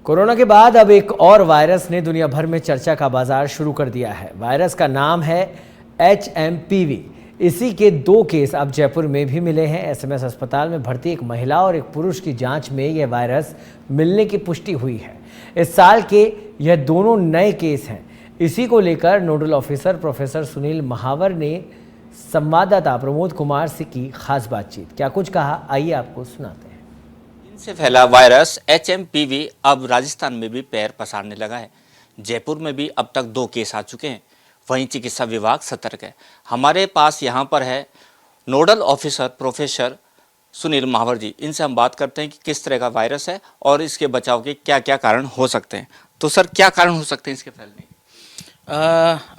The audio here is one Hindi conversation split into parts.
कोरोना के बाद अब एक और वायरस ने दुनिया भर में चर्चा का बाजार शुरू कर दिया है। वायरस का नाम है HMPV। इसी के 2 केस अब जयपुर में भी मिले हैं। एसएमएस अस्पताल में भर्ती एक महिला और एक पुरुष की जांच में यह वायरस मिलने की पुष्टि हुई है। इस साल के यह दोनों नए केस हैं। इसी को लेकर नोडल ऑफिसर प्रोफेसर सुनील महावर ने संवाददाता प्रमोद कुमार से की खास बातचीत। क्या कुछ कहा, आइए आपको सुनाते हैं। से फैला वायरस HMPV अब राजस्थान में भी पैर पसारने लगा है। जयपुर में भी अब तक 2 केस आ चुके हैं। वहीं चिकित्सा विभाग सतर्क है। हमारे पास यहाँ पर है नोडल ऑफिसर प्रोफेसर सुनील महावर जी। इनसे हम बात करते हैं कि किस तरह का वायरस है और इसके बचाव के क्या क्या कारण हो सकते हैं। तो सर, क्या कारण हो सकते हैं इसके फैलने के?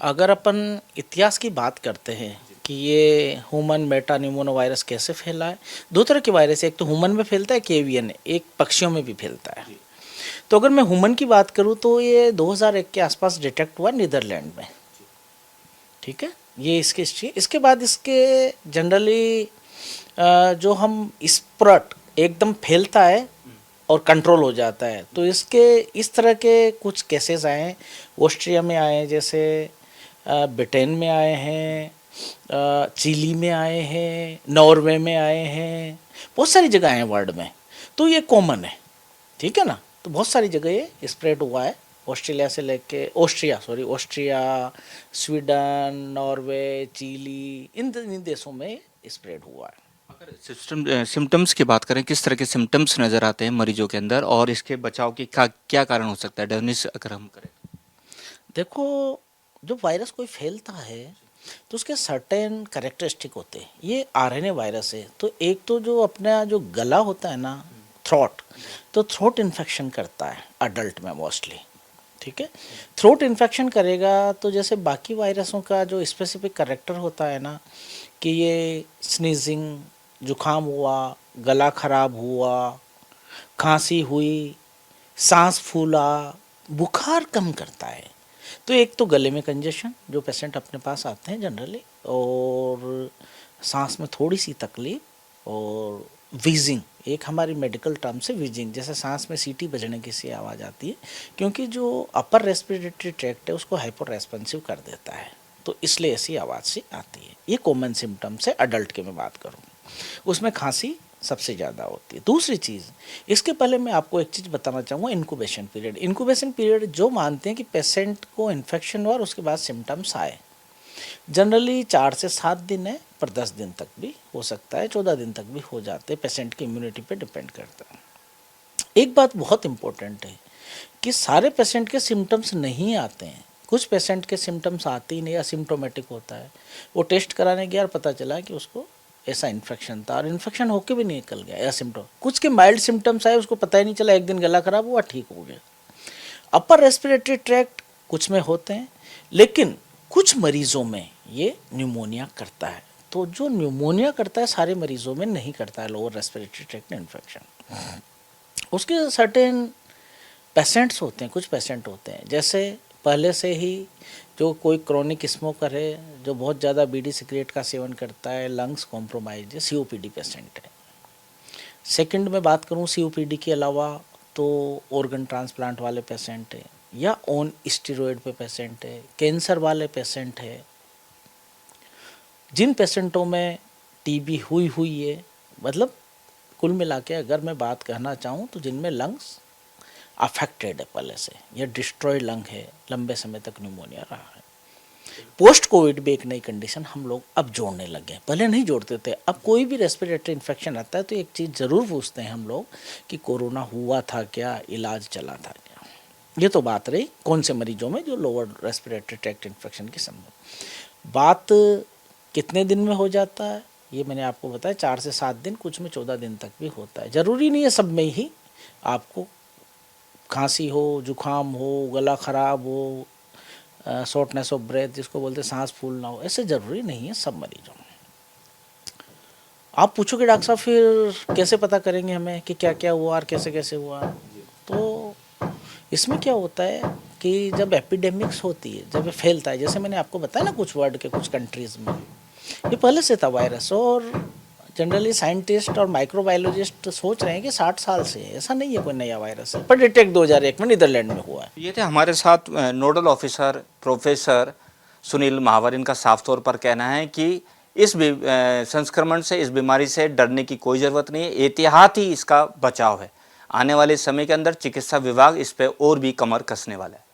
अगर अपन इतिहास की बात करते हैं कि ये ह्यूमन मेटा न्यूमोनो वायरस कैसे फैला है, 2 तरह के वायरस है। एक तो ह्यूमन में फैलता है, केवियन, एक पक्षियों में भी फैलता है। तो अगर मैं ह्यूमन की बात करूँ तो ये 2001 के आसपास डिटेक्ट हुआ नीदरलैंड में, ठीक है। ये इसकी हिस्ट्री। इसके बाद इसके जनरली जो हम स्प्रट एकदम फैलता है और कंट्रोल हो जाता है। तो इसके इस तरह के कुछ केसेस आए हैं। ऑस्ट्रिया में आए हैं, जैसे ब्रिटेन में आए हैं, चिली में आए हैं, नॉर्वे में आए हैं, बहुत सारी जगह हैं वर्ल्ड में। तो ये कॉमन है, ठीक है ना। तो बहुत सारी जगह ये स्प्रेड हुआ है, ऑस्ट्रेलिया से लेके ऑस्ट्रिया, स्वीडन, नॉर्वे, चिली, इन देशों में स्प्रेड हुआ है। अगर सिम्टम्स की बात करें, किस तरह के सिम्टम्स नज़र आते हैं मरीजों के अंदर और इसके बचाव की क्या कारण हो सकता है, डेफिनेशन अगर हम करें? देखो, जब वायरस कोई फैलता है तो उसके सर्टेन कैरेक्टरिस्टिक होते हैं। ये आरएनए वायरस है, तो एक तो जो अपना जो गला होता है ना, थ्रोट, तो थ्रोट इन्फेक्शन करता है अडल्ट में मोस्टली, ठीक है। थ्रोट इन्फेक्शन करेगा तो जैसे बाकी वायरसों का जो स्पेसिफिक कैरेक्टर होता है ना, कि ये स्नीजिंग, जुखाम हुआ, गला खराब हुआ, खांसी हुई, सांस फूला, बुखार कम करता है। तो एक तो गले में कंजेशन जो पेशेंट अपने पास आते हैं जनरली, और सांस में थोड़ी सी तकलीफ, और वीजिंग, एक हमारी मेडिकल टर्म से वीजिंग, जैसे सांस में सीटी बजने की सी आवाज़ आती है, क्योंकि जो अपर रेस्पिरेटरी ट्रैक्ट है उसको हाइपर रेस्पॉन्सिव कर देता है, तो इसलिए ऐसी आवाज़ सी आती है। ये कॉमन सिम्टम्स है अडल्ट के मैं बात करूँ, उसमें खांसी सबसे ज़्यादा होती है। दूसरी चीज़, इसके पहले मैं आपको एक चीज़ बताना चाहूँगा, इंक्यूबेशन पीरियड। इंक्यूबेशन पीरियड जो मानते हैं कि पेशेंट को इन्फेक्शन हुआ और उसके बाद सिम्टम्स आए, जनरली 4 से 7 दिन है, पर 10 दिन तक भी हो सकता है, 14 दिन तक भी हो जाते हैं, पेशेंट की इम्यूनिटी पे डिपेंड करता है। एक बात बहुत इंपॉर्टेंट है कि सारे पेशेंट के सिम्टम्स नहीं आते हैं। कुछ पेशेंट के सिम्टम्स आते ही नहीं, असिम्प्टोमेटिक होता है। वो टेस्ट कराने गया और पता चला कि उसको ऐसा इन्फेक्शन था, और इन्फेक्शन होके भी निकल गया एसिम्प्टोम। कुछ के माइल्ड सिम्टम्स आए, उसको पता ही नहीं चला, एक दिन गला खराब हुआ, ठीक हो गया। अपर रेस्पिरेटरी ट्रैक्ट कुछ में होते हैं, लेकिन कुछ मरीजों में ये न्यूमोनिया करता है। तो जो न्यूमोनिया करता है सारे मरीजों में नहीं करता है लोअर रेस्पिरेटरी ट्रैक्ट इन्फेक्शन। उसके सर्टेन पेशेंट्स होते हैं, कुछ पेशेंट होते हैं, जैसे पहले से ही जो कोई क्रोनिक स्मोकर है, जो बहुत ज़्यादा बीड़ी सिगरेट का सेवन करता है, लंग्स कॉम्प्रोमाइज है, सीओपीडी पेशेंट है। सेकंड में बात करूँ सीओपीडी के अलावा तो ऑर्गन ट्रांसप्लांट वाले पेशेंट है, या ऑन स्टेरॉइड पे पेशेंट है, कैंसर वाले पेशेंट है, जिन पेशेंटों में टीबी हुई है, मतलब कुल मिला के अगर मैं बात कहना चाहूँ तो जिनमें लंग्स अफेक्टेड है पहले से, या डिस्ट्रॉयड लंग है, लंबे समय तक न्यूमोनिया रहा है। पोस्ट कोविड भी एक नई कंडीशन हम लोग अब जोड़ने लगे हैं, पहले नहीं जोड़ते थे। अब कोई भी रेस्पिरेटरी इन्फेक्शन आता है तो एक चीज़ ज़रूर पूछते हैं हम लोग कि कोरोना हुआ था क्या, इलाज चला था क्या। ये तो बात रही कौन से मरीजों में जो लोअर रेस्पिरेटरी ट्रैक्ट इन्फेक्शन की संभव। बात कितने दिन में हो जाता है, ये मैंने आपको बताया, 4 से 7 दिन, कुछ में 14 दिन तक भी होता है। ज़रूरी नहीं है सब में ही आपको खांसी हो, जुखाम हो, गला खराब हो, शॉर्टनेस ऑफ ब्रेथ जिसको बोलते हैं, सांस फूलना हो, ऐसे ज़रूरी नहीं है सब मरीजों में। आप पूछोगे डॉक्टर साहब फिर कैसे पता करेंगे हमें कि क्या क्या हुआ और कैसे कैसे हुआ। तो इसमें क्या होता है कि जब एपिडेमिक्स होती है, जब ये फैलता है, जैसे मैंने आपको बताया ना कुछ वर्ल्ड के कुछ कंट्रीज़ में ये पहले से था वायरस, और जनरली साइंटिस्ट और माइक्रोबायोलॉजिस्ट सोच रहे हैं कि 60 साल से है, ऐसा नहीं है कोई नया वायरस है, पर डिटेक्ट 2001 में नीदरलैंड में हुआ है। ये थे हमारे साथ नोडल ऑफिसर प्रोफेसर सुनील महावर। इनका साफ तौर पर कहना है कि इस संक्रमण से, इस बीमारी से डरने की कोई ज़रूरत नहीं है, एहतियात ही इसका बचाव है। आने वाले समय के अंदर चिकित्सा विभाग इस पर और भी कमर कसने वाला है।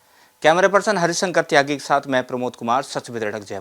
कैमरा पर्सन हरिशंकर त्यागी के साथ मैं प्रमोद कुमार, सच विदर्शक जयपुर।